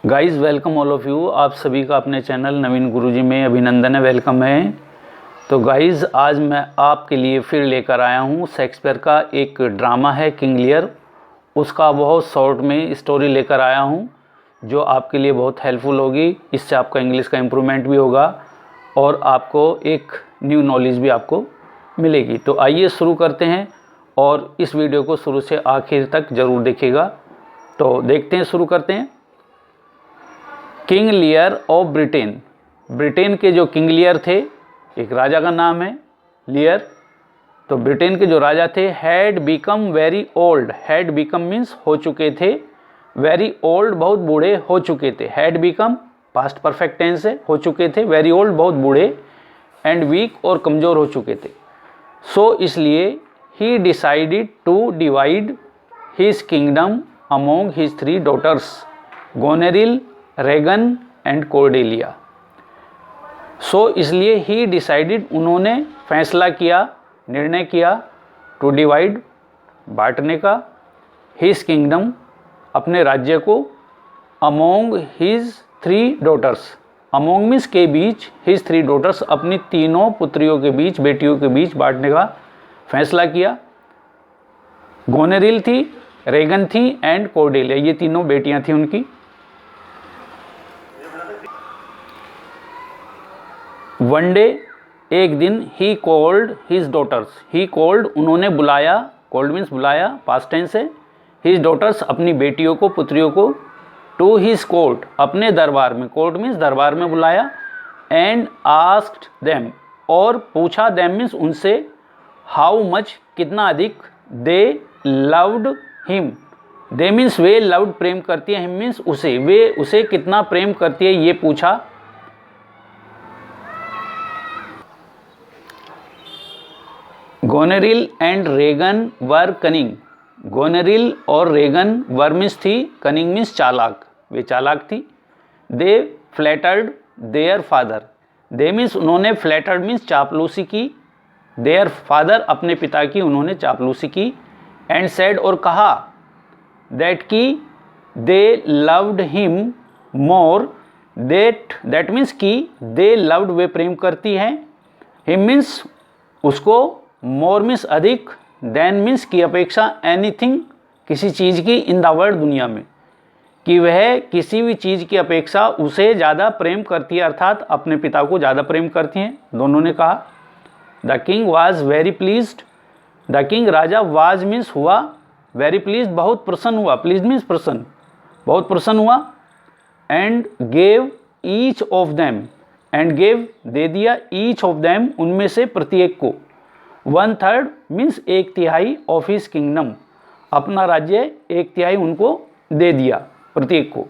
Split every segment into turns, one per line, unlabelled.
Guys welcome all of you. आप सभी का अपने चैनल नवीन गुरुजी में अभिनंदन है, वेलकम है। तो गाइज़ आज मैं आपके लिए फिर लेकर आया हूँ शेक्सपियर का एक ड्रामा है किंग लियर। उसका बहुत शॉर्ट में स्टोरी लेकर आया हूँ जो आपके लिए बहुत हेल्पफुल होगी। इससे आपका इंग्लिश का इम्प्रूवमेंट भी होगा और आपको एक न्यू नॉलेज भी आपको मिलेगी। तो आइए शुरू करते हैं और इस वीडियो को शुरू से आखिर तक ज़रूर देखिएगा। तो देखते हैं, शुरू करते हैं। King Lear of Britain. Britain के जो किंग लियर थे, एक राजा का नाम है लियर। तो ब्रिटेन के जो राजा थे had become very old. Had become means हो चुके थे, वेरी ओल्ड बहुत बूढ़े हो चुके थे। Had become past perfect tense है, हो चुके थे, वेरी ओल्ड बहुत बूढ़े, एंड वीक और कमज़ोर हो चुके थे। सो इसलिए he decided to divide his kingdom among his 3 daughters Goneril, Regan and Cordelia. So इसलिए ही डिसाइडेड उन्होंने फैसला किया, निर्णय किया, टू डिवाइड बांटने का, हिज किंगडम अपने राज्य को, among his 3 daughters. Among means के बीच, हिज 3 डॉटर्स अपनी तीनों पुत्रियों के बीच, बेटियों के बीच बांटने का फैसला किया। गोनेरिल थी, रेगन थी एंड कॉर्डेलिया, ये तीनों बेटियां थी उनकी। वन डे एक दिन he called his daughters. He called उन्होंने बुलाया, कॉल्ड मीन्स बुलाया, पास्ट टेंस है। हिज डॉटर्स अपनी बेटियों को, पुत्रियों को, टू हिज कोर्ट अपने दरबार में, कोर्ट मीन्स दरबार में बुलाया, एंड आस्क्ड देम और पूछा, देम मीन्स उनसे, हाउ मच कितना अधिक, they loved him. They means वे लव्ड प्रेम करती है, हिम मीन्स उसे, वे उसे कितना प्रेम करती है ये पूछा। Goneril and Regan were cunning. Goneril और रेगन वर मीन्स थी, कनिंग मीन्स चालाक, वे चालाक थी। They flattered their father. They means उन्होंने, फ्लैटर्ड मीन्स चापलूसी की, देयर फादर अपने पिता की उन्होंने चापलूसी की। एंड सेड और कहा, दैट की दे loved him more, that means की दे लव्ड वे प्रेम करती हैं, हिम मीन्स उसको, मोर मीन्स अधिक, देन मीन्स की अपेक्षा, एनीथिंग किसी चीज़ की, इन द वर्ल्ड दुनिया में, कि वह किसी भी चीज़ की अपेक्षा उसे ज़्यादा प्रेम करती है, अर्थात अपने पिता को ज़्यादा प्रेम करती हैं, दोनों ने कहा। The king was very pleased. The king राजा, वाज मीन्स हुआ, वेरी प्लीज्ड बहुत प्रसन्न हुआ, प्लीज मीन्स प्रसन्न, बहुत प्रसन्न हुआ। And gave each of them, and gave दे दिया, ईच ऑफ देम उनमें से प्रत्येक को, 1/3 मीन्स 1/3 ऑफ हिज किंगडम अपना राज्य 1/3 उनको दे दिया प्रत्येक को।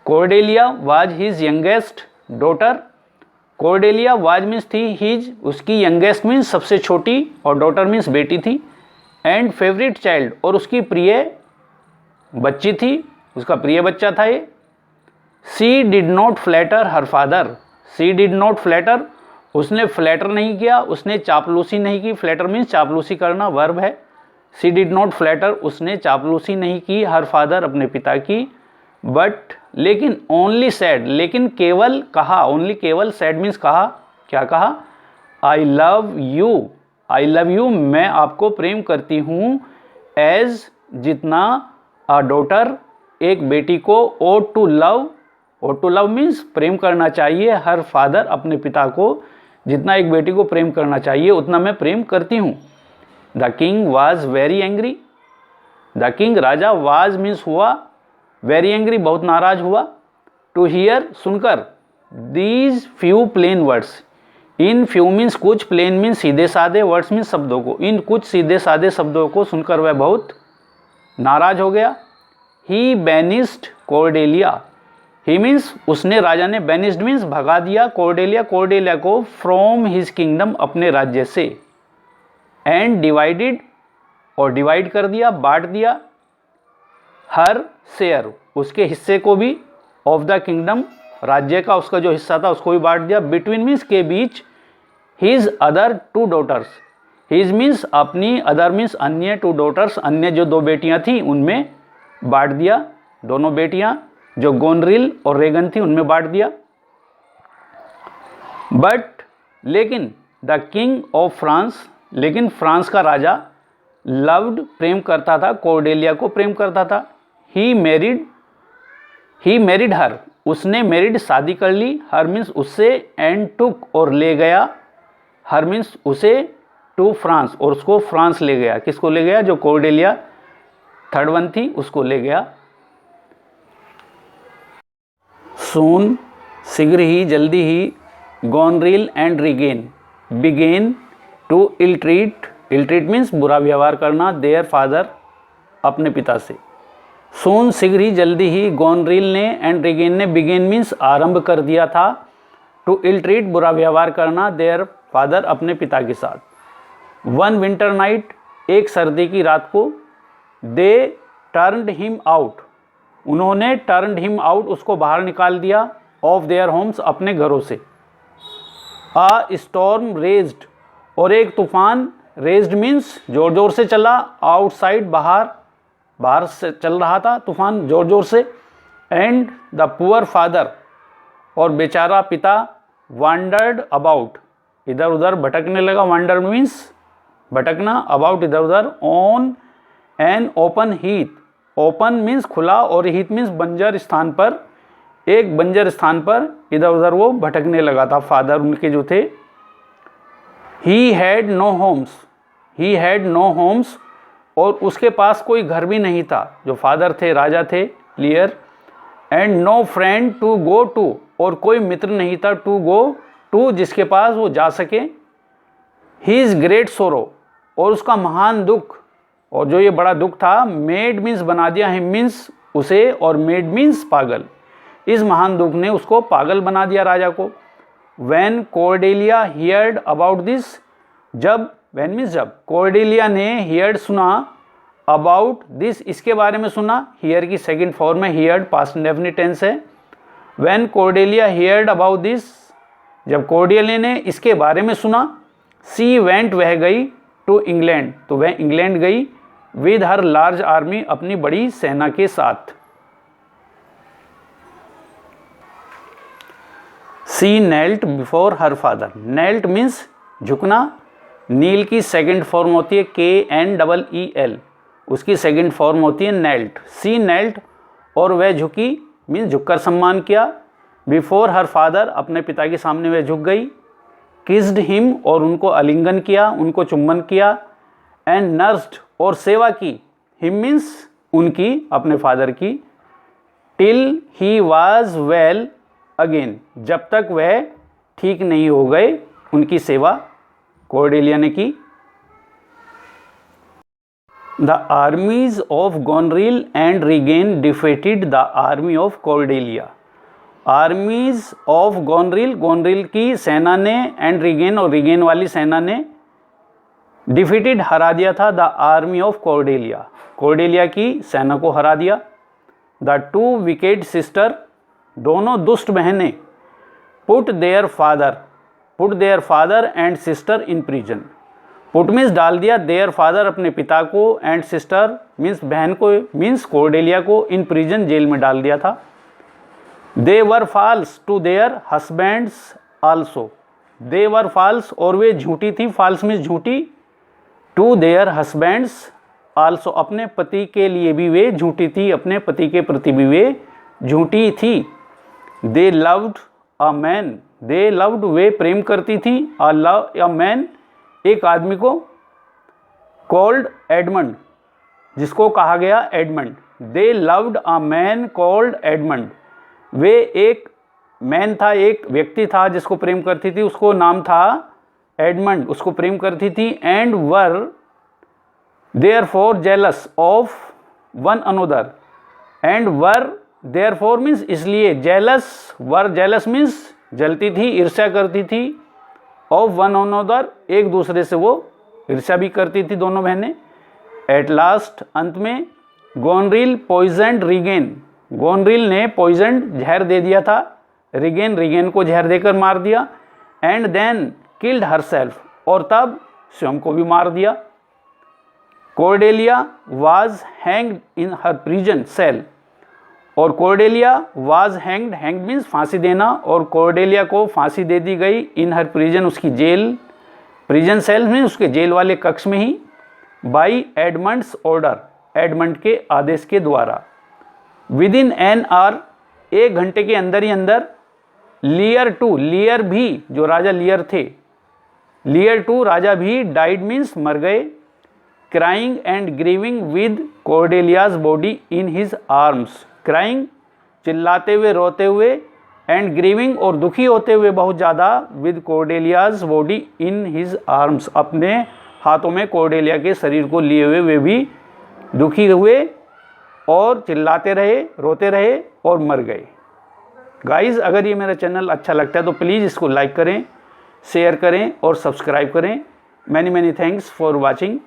Cordelia was his youngest daughter. Cordelia was means थी, हिज उसकी, यंगेस्ट मीन्स सबसे छोटी, और डॉटर मीन्स बेटी थी, एंड फेवरेट चाइल्ड और उसकी प्रिय बच्ची थी, उसका प्रिय बच्चा था ये। She did not flatter her father. She did not flatter, उसने फ्लैटर नहीं किया, उसने चापलूसी नहीं की। फ्लैटर मीन्स चापलूसी करना, वर्ब है। सी डिड नॉट फ्लैटर, उसने चापलूसी नहीं की, हर फादर अपने पिता की। बट लेकिन, ओनली सैड लेकिन केवल कहा, ओनली केवल, सैड मीन्स कहा, क्या कहा, I love you, I love you मैं आपको प्रेम करती हूँ, एज जितना, अ डॉटर एक बेटी को, ought to love, ought to love means प्रेम करना चाहिए, हर फादर अपने पिता को जितना एक बेटी को प्रेम करना चाहिए उतना मैं प्रेम करती हूँ। The king was very angry. The king राजा, वाज मीन्स हुआ, वेरी एंग्री बहुत नाराज हुआ, टू हियर सुनकर, these few plain words. In few means कुछ, प्लेन मीन्स सीधे साधे, वर्ड्स मीन्स शब्दों को, इन कुछ सीधे साधे शब्दों को सुनकर वह बहुत नाराज हो गया। ही बैनिस्ड कॉर्डेलिया। ही मीन्स उसने, राजा ने, बैनिस्ड मीन्स भगा दिया, कॉर्डेलिया, कॉर्डेलिया को, फ्रॉम हिज किंगडम अपने राज्य से, एंड डिवाइडेड और डिवाइड कर दिया, बांट दिया, हर शेयर उसके हिस्से को भी, ऑफ द किंगडम राज्य का उसका जो हिस्सा था उसको भी बांट दिया, बिटवीन मीन्स के बीच, his other 2 daughters. His means अपनी, अदर मीन्स अन्य, 2 डॉटर्स अन्य जो 2 बेटियां थी उनमें बांट दिया, दोनों बेटियां। जो गोनरिल और रेगन थी उनमें बांट दिया। बट लेकिन द किंग ऑफ फ्रांस, लेकिन फ्रांस का राजा लव्ड प्रेम करता था, कॉर्डेलिया को प्रेम करता था। ही मैरिड हर, उसने मैरिड शादी कर ली, हर मीन्स उससे, एंड टुक और ले गया, हर मीन्स उसे, टू फ्रांस और उसको फ्रांस ले गया। किसको ले गया? जो कॉर्डेलिया थर्ड वन थी उसको ले गया। सून शीघ्र ही, जल्दी ही, Goneril and Regan began to ill treat means बुरा व्यवहार करना, देयर फादर अपने पिता से। सून शीघ्र ही, जल्दी ही, गोनरिल ने एंड रीगेन ने, बिगेन मीन्स आरंभ कर दिया था, टू इल ट्रीट बुरा व्यवहार करना, देयर फादर अपने पिता के साथ। वन विंटर नाइट, एक सर्दी की रात को, दे टर्नड हिम आउट, उन्होंने टर्नड हिम आउट उसको बाहर निकाल दिया, ऑफ देयर होम्स अपने घरों से। अ स्टॉर्म रेज्ड, और एक तूफान, रेज्ड मीन्स जोर जोर से चला, आउटसाइड बाहर से चल रहा था तूफान जोर जोर से। एंड द पुअर फादर, और बेचारा पिता, वांडर्ड अबाउट, इधर उधर भटकने लगा, वांडर मीन्स भटकना, अबाउट इधर उधर, on an open Heath, open means खुला और हीथ मीन्स बंजर स्थान पर, एक बंजर स्थान पर इधर उधर वो भटकने लगा था फादर उनके जो थे। ही हैड नो होम्स, और उसके पास कोई घर भी नहीं था, जो फादर थे, राजा थे, Lear. And no friend to go to, और कोई मित्र नहीं था, टू गो टू जिसके पास वो जा सके। हीज ग्रेट सोरो, और उसका महान दुख, और जो ये बड़ा दुख था, मेड मीन्स बना दिया, हिम मीन्स उसे, और मेड मीन्स पागल, इस महान दुख ने उसको पागल बना दिया राजा को। When Cordelia heard about this, जब, वैन मीन्स जब, कॉर्डेलिया ने हियर्ड सुना, अबाउट दिस इसके बारे में सुना, हियर की सेकंड फॉर्म है, हियर्ड पास्ट इंडेफिनिट टेंस है। When Cordelia heard about this, जब कॉर्डेलिया ने इसके बारे में सुना, सी वेंट वह गई, टू इंग्लैंड तो वह इंग्लैंड गई, विद हर लार्ज आर्मी अपनी बड़ी सेना के साथ। She knelt before her father, knelt means झुकना, नील की सेकंड फॉर्म होती है KNEEL, उसकी सेकंड फॉर्म होती है नेल्ट। सी नेल्ट, और वह झुकी मीन्स झुककर सम्मान किया, बिफोर हर फादर अपने पिता के सामने वह झुक गई। किस्ड हिम, और उनको आलिंगन किया, उनको चुम्बन किया। एंड नर्स्ड, और सेवा की, हिम मीन्स उनकी, अपने फादर की। Till he was well again, जब तक वह ठीक नहीं हो गए, उनकी सेवा कॉर्डेलिया ने की। The armies of Goneril and Regan defeated the army of Cordelia, armies of Goneril, Goneril की सेना ने, एंड रीगेन, और रीगेन वाली सेना ने, डिफीटेड हरा दिया था, the army of Cordelia, Cordelia की सेना को हरा दिया। द टू विकेड सिस्टर, दोनों दुष्ट बहनें, put their father and sister in prison, put means डाल दिया, देयर फादर अपने पिता को, एंड सिस्टर मीन्स बहन को, मीन्स कॉर्डेलिया को, इन प्रिजन जेल में डाल दिया था। They were false to their husbands also, they were false, और वे झूठी थी, फॉल्स मीन्स झूठी, टू देयर हस्बैंड्स आल्सो, अपने पति के लिए भी वे झूठी थी, अपने पति के प्रति भी वे झूठी थी। They loved a man, they loved वे प्रेम करती थी, अ मैन एक आदमी को, कॉल्ड एडमंड जिसको कहा गया Edmund. They loved a man called Edmund, वे एक मैन था, एक व्यक्ति था जिसको प्रेम करती थी, उसको नाम था एडमंड, उसको प्रेम करती थी। And were therefore jealous of one another, and were therefore means इसलिए, जेलस, वर जेलस मीन्स जलती थी, ईर्ष्या करती थी, ऑफ वन अनोदर एक दूसरे से वो ईर्ष्या भी करती थी दोनों बहनें। एट लास्ट अंत में, गोनरिल पॉइजनड रीगेन, गोनरिल ने पॉइजनड जहर दे दिया था, रीगेन को जहर देकर मार दिया। एंड देन किल्ड हरसेल्फ, और तब स्वयं को भी मार दिया। Cordelia was hanged in her prison cell, और Cordelia was hanged, hanged means फांसी देना, और कॉर्डेलिया को फांसी दे दी गई इन हर प्रिजन, उसकी जेल, प्रिजन सेल में, उसके जेल वाले कक्ष में ही, बाई एडमंड्स ऑर्डर, एडमंड के आदेश के द्वारा। विद इन एन आवर, 1 घंटे के अंदर ही अंदर, लियर टू, लियर भी, जो राजा लियर थे, लियर टू राजा भी, डाइड मीन्स मर गए, crying and grieving with Cordelia's body in his arms, crying चिल्लाते हुए, रोते हुए, एंड ग्रीविंग और दुखी होते हुए बहुत ज़्यादा, with Cordelia's body in his arms, अपने हाथों में कॉर्डेलिया के शरीर को लिए हुए वे भी दुखी हुए और चिल्लाते रहे, रोते रहे और मर गए। गाइस, अगर ये मेरा चैनल अच्छा लगता है तो प्लीज़ इसको लाइक करें, शेयर करें और सब्सक्राइब करें। Many thanks for watching.